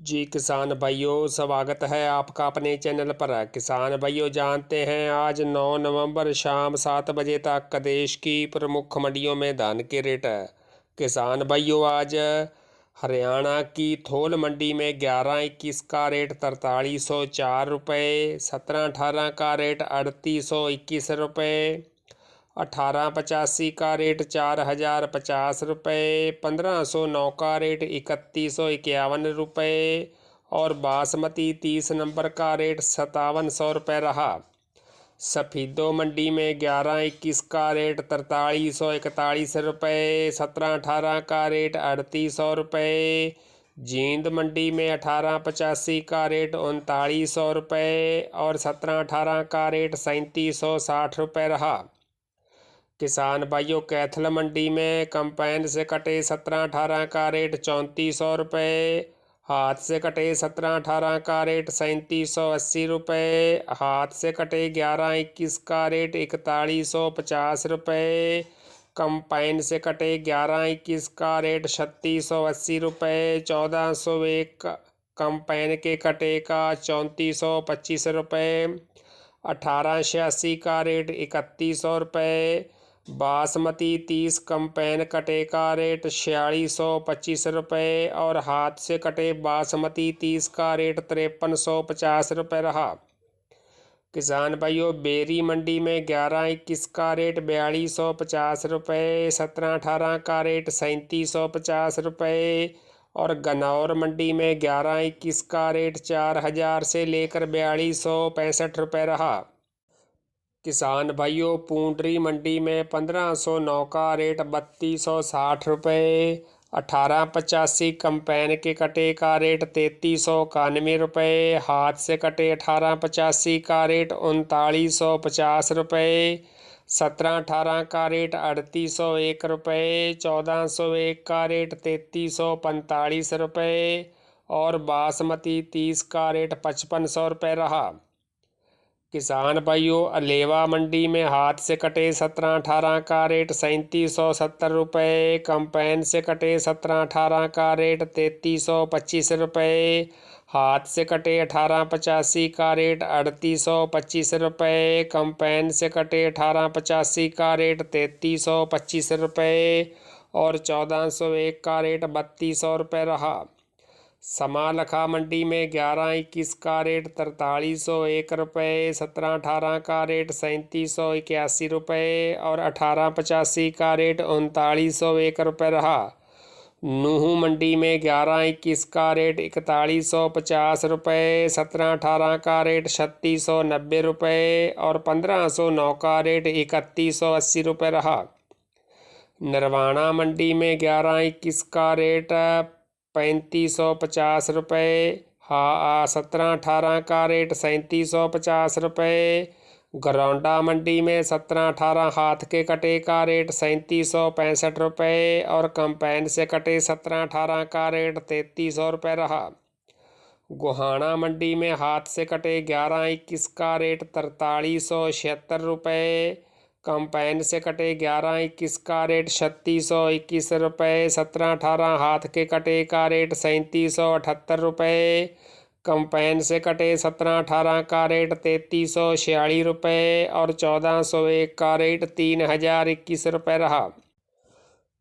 जी किसान भाइयों, स्वागत है आपका अपने चैनल पर। किसान भाइयों, जानते हैं आज 9 नवंबर शाम 7 बजे तक देश की प्रमुख मंडियों में धान के रेट है। किसान भाइयों, आज हरियाणा की थोल मंडी में 11-21 का रेट 4304 रुपये, 17-18 का रेट 3821 रुपये, 1885 का रेट 4050 रुपये, 1509 का रेट 3151 रुपये और बासमती 30 नंबर का रेट 5700 रुपये रहा। सफ़ीदो मंडी में 11-21 का रेट 4341 रुपये, 17-18 का रेट 3800 रुपये। जींद मंडी में 1885 का रेट 3900 रुपये और 17-18 का रेट 3760 रुपये रहा। किसान भाइयों, कैथल मंडी में कंपाइन से कटे 17-18 का रेट 3400 रुपये, हाथ से कटे 17-18 का रेट 3780 रुपये, हाथ से कटे 11-21 का रेट 4150 रुपये, कंपाइन से कटे 11-21 का रेट 3680 रुपये, 1401 कंपाइन के कटे का 3425 रुपये, 1886 का रेट 3100 रुपये, बासमती 30 कंपेन कटे का रेट 4625 रुपये और हाथ से कटे बासमती 30 का रेट 5350 रुपये रहा। किसान भाइयों, बेरी मंडी में 11-21 का रेट 4250 रुपये, 17-18 का रेट 3750 रुपये और गन्नौर मंडी में 11-21 का रेट 4000 से लेकर 4265 रुपये रहा। किसान भाइयों, पूंडरी मंडी में 1509 का रेट 3260 रुपये, 1885 कंपेन के कटे का रेट 3391 रुपये, हाथ से कटे 1885 का रेट 3950 रुपये, 17-18 का रेट 3801 रुपये, 1401 का रेट 3345 रुपये और बासमती 30 का रेट 5500 रुपये रहा। किसान भाइयों, अलेवा मंडी में हाथ से कटे 17-18 का रेट 3770 रुपये, कंपेन से कटे 17-18 का रेट 3325 रुपये, हाथ से कटे 1885 का रेट 3825 रुपये, कंपेन से कटे 1885 का रेट 3325 रुपये और 1401 का रेट 3200 रुपये रहा। समालखा मंडी में 11-21 का रेट 4301 रुपये, 17-18 का रेट 3781 रुपये और 1885 का रेट 3901 रुपये रहा। नूहू मंडी में 11-21 का रेट 4150 रुपये, 17-18 का रेट 3690 रुपये और 1509 का रेट 3180 रुपये रहा। नरवाना मंडी में 11-21 का रेट 3550 रुपये, 17-18 का रेट 3750 रुपये। घरौंडा मंडी में 17-18 हाथ के कटे का रेट 3765 रुपये और कंपेन से कटे 17-18 का रेट 3300 रुपये रहा। गोहाना मंडी में हाथ से कटे 11-21 का रेट 4376 रुपये, कंपेन से कटे 11-21 का रेट 3621 रुपये, 17-18 हाथ के कटे का रेट 3778 रुपये, कंपेन से कटे 17-18 का रेट 3346 रुपये और 1401 का रेट 3021 रुपये रहा।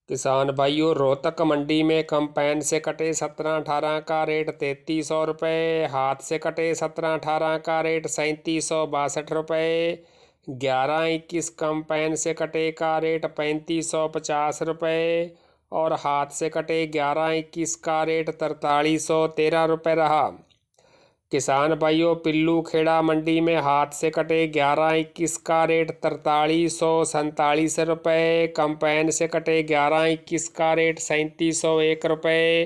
किसान भाइयों, रोहतक मंडी में कंपेन से कटे 17-18 का रेट 3300 रुपये, हाथ से कटे 17-18 का रेट 3762 रुपये, 11-21 कंपेन से कटे का रेट 3550 रुपये और हाथ से कटे 11-21 का रेट 4313 रुपये रहा। किसान भाइयों, पिल्लू खेड़ा मंडी में हाथ से कटे 11-21 का रेट 4347 रुपये, कंपेन से कटे 11-21 का रेट 3701 रुपये,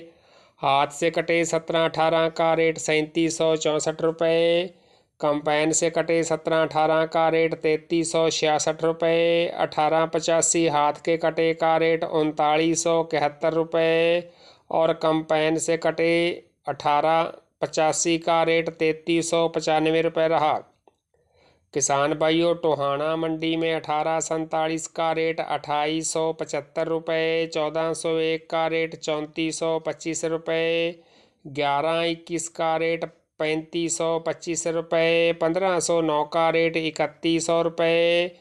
हाथ से कटे 17-18 का रेट 3764 रुपये, कंपेन से कटे 17-18 का रेट 3366 रुपये, 1885 हाथ के कटे का रेट 3971 रुपये और कंपेन से कटे 1885 का रेट 3395 रुपये रहा। किसान भाइयों, टोहाना मंडी में 1847 का रेट 2875 रुपये, 1401 का रेट 3425 रुपये, 11-21 का रेट 3525 रुपये, 1509 का रेट 3100 रुपये,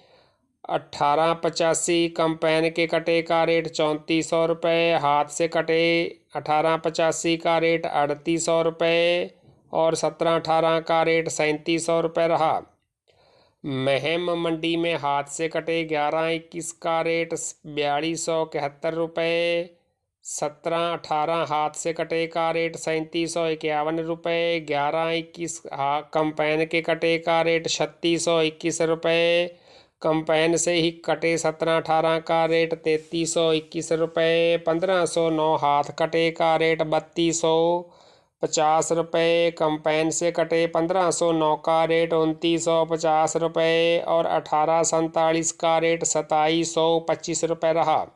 1885 कंपेन के कटे का रेट 3400 रुपये, हाथ से कटे 1885 का रेट 3800 रुपये और 1718 का रेट 3700 रुपये रहा। महम मंडी में हाथ से कटे 11-21 का रेट 4271 रुपये, 1718 हाथ से कटे का रेट 3751 रुपये, 11-21 कंपेन के कटे का रेट 3621 रुपये, कंपेन से ही कटे 1718 का रेट 3321 रुपये, 1509 हाथ कटे का रेट 3250 रुपये, कंपेन से कटे 1509 का रेट 2950 रुपये और 1847 का रेट 2725 रुपये रहा।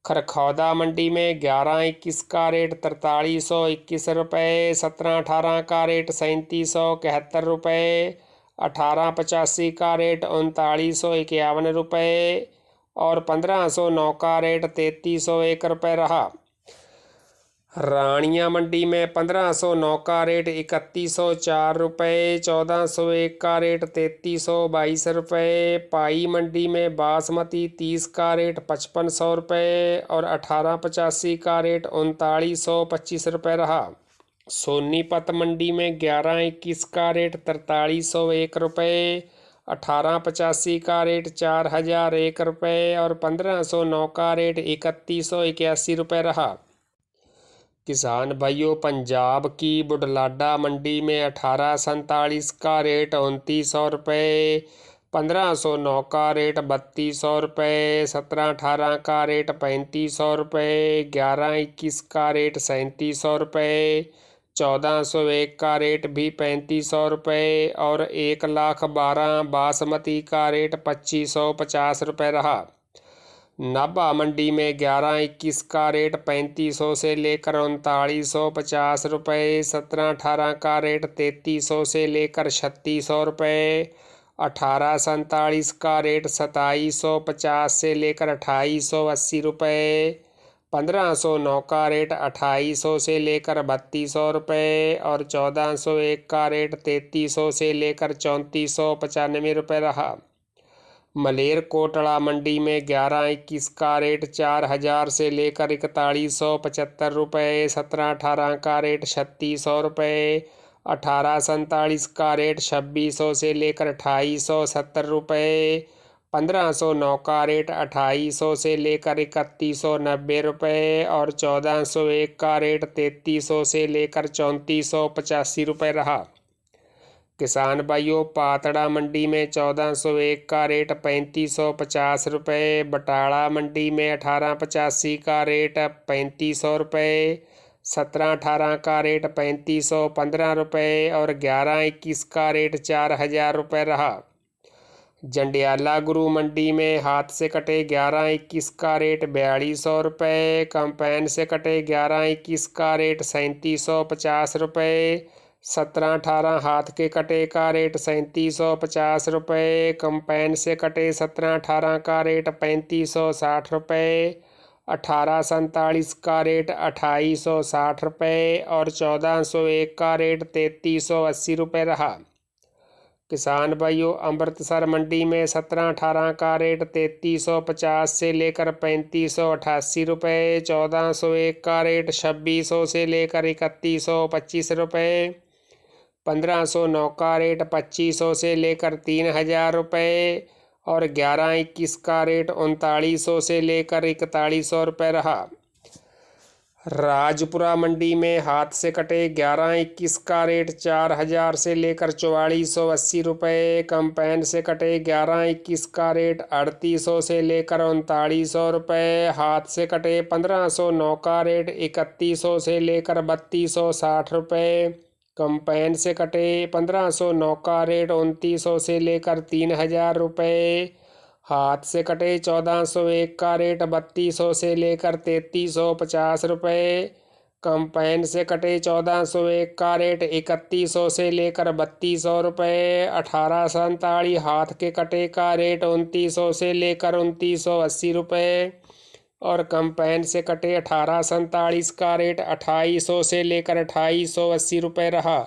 खरखौदा मंडी में 11-21 का रेट 4321 रुपये, 1718 का रेट 3771 रुपये, 1885 का रेट 3951 रुपये और 1509 का रेट 3301 रुपये रहा। रानिया मंडी में 1509 का रेट 3104 रुपये, 1401 का रेट 3322 रुपये। पाई मंडी में बासमती 30 का रेट 5500 रुपये और 1885 का रेट 3925 रुपये रहा। सोनीपत मंडी में 11-21 का रेट 4301 रुपये, 1885 का रेट 4001 रुपये और 1509 का रेट 3181 रुपये रहा। किसान भाइयों, पंजाब की बुढलाडा मंडी में 1847 का रेट 2900 रुपये, 1509 का रेट 3200 रुपये, 1718 का रेट 3500 रुपये, 11-21 का रेट 3700 रुपये, 1401 का रेट भी 3500 रुपये और 1,12,000 बासमती का रेट 2550 रुपये रहा। नाभा मंडी में 11-21 का रेट 3500 से लेकर 3950 रुपये, 1718 का रेट 3300 से लेकर 3600 रुपये, 1847 का रेट 2750 से लेकर 2880 रुपये, 1509 का रेट 2800 से लेकर 3200 रुपये और 1401 का रेट 3300 से लेकर 3495 रुपये रहा। मलेरकोटला मंडी में 11-21 का रेट 4000 से लेकर 4175 रुपये, 1718 का रेट 3600 रुपये, 1847 का रेट 2600 से लेकर 2870 रुपये, 1509 का रेट 2800 से लेकर 3190 रुपये और 1401 का रेट 3300 से लेकर 3485 रुपये रहा। किसान भाइयों, पातड़ा मंडी में 1401 का रेट 3550 रुपये, बटाला मंडी में 1885 का रेट 3500 रुपये, 1718 का रेट 3515 रुपये और 11-21 का रेट 4000 रुपये रहा। जंडियाला गुरु मंडी में हाथ से कटे 11-21 का रेट 4200 रुपये, कंपेन से कटे 11-21 का रेट 3750 रुपये, 1718 हाथ के कटे का रेट 3750 रुपये, कंपेन से कटे 1718 का रेट 3560 रुपये, 1847 का रेट 2860 रुपये और 1401 का रेट 3380 रुपये रहा। किसान भाइयों, अमृतसर मंडी में 1718 का रेट 3350 से लेकर 3588 रुपये, 1401 का रेट 2600 से लेकर 3125 रुपये, 1509 का रेट 2500 से लेकर 3000 रुपये और 11-21 का रेट 3900 से लेकर 4100 रुपये रहा। राजपुरा मंडी में हाथ से कटे 11-21 का रेट 4000 से लेकर 4480 रुपये, कंपेन से कटे 11-21 का रेट 3800 से लेकर 3900 रुपये, हाथ से कटे 1509 का रेट 3100 से लेकर 3260 रुपये, कंपेन से कटे 1509 का रेट 2900 से लेकर 3000 रुपये, हाथ से कटे 1401 का रेट 3200 से लेकर 3350 रुपये, कंपेन से कटे 1401 का रेट 3100 से लेकर 3200 रुपये, 1847 हाथ के कटे का रेट 2900 से लेकर 2980 रुपये और कंपेन से कटे 1847 का रेट 2800 से लेकर 2880 रुपये रहा।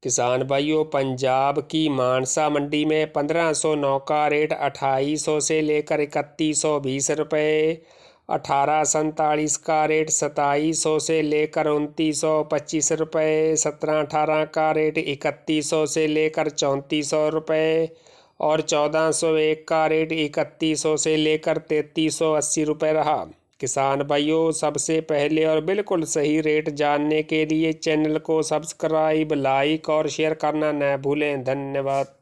किसान भाइयों, पंजाब की मानसा मंडी में 1509 का रेट 2800 से लेकर 3120 रुपये, 1847 का रेट 2700 से लेकर 2925 रुपये, 1718 का रेट 3100 से लेकर 3400 रुपये और 1401 का रेट 3100 से लेकर 3380 रुपये रहा। किसान भाइयों, सबसे पहले और बिल्कुल सही रेट जानने के लिए चैनल को सब्सक्राइब, लाइक और शेयर करना न भूलें। धन्यवाद।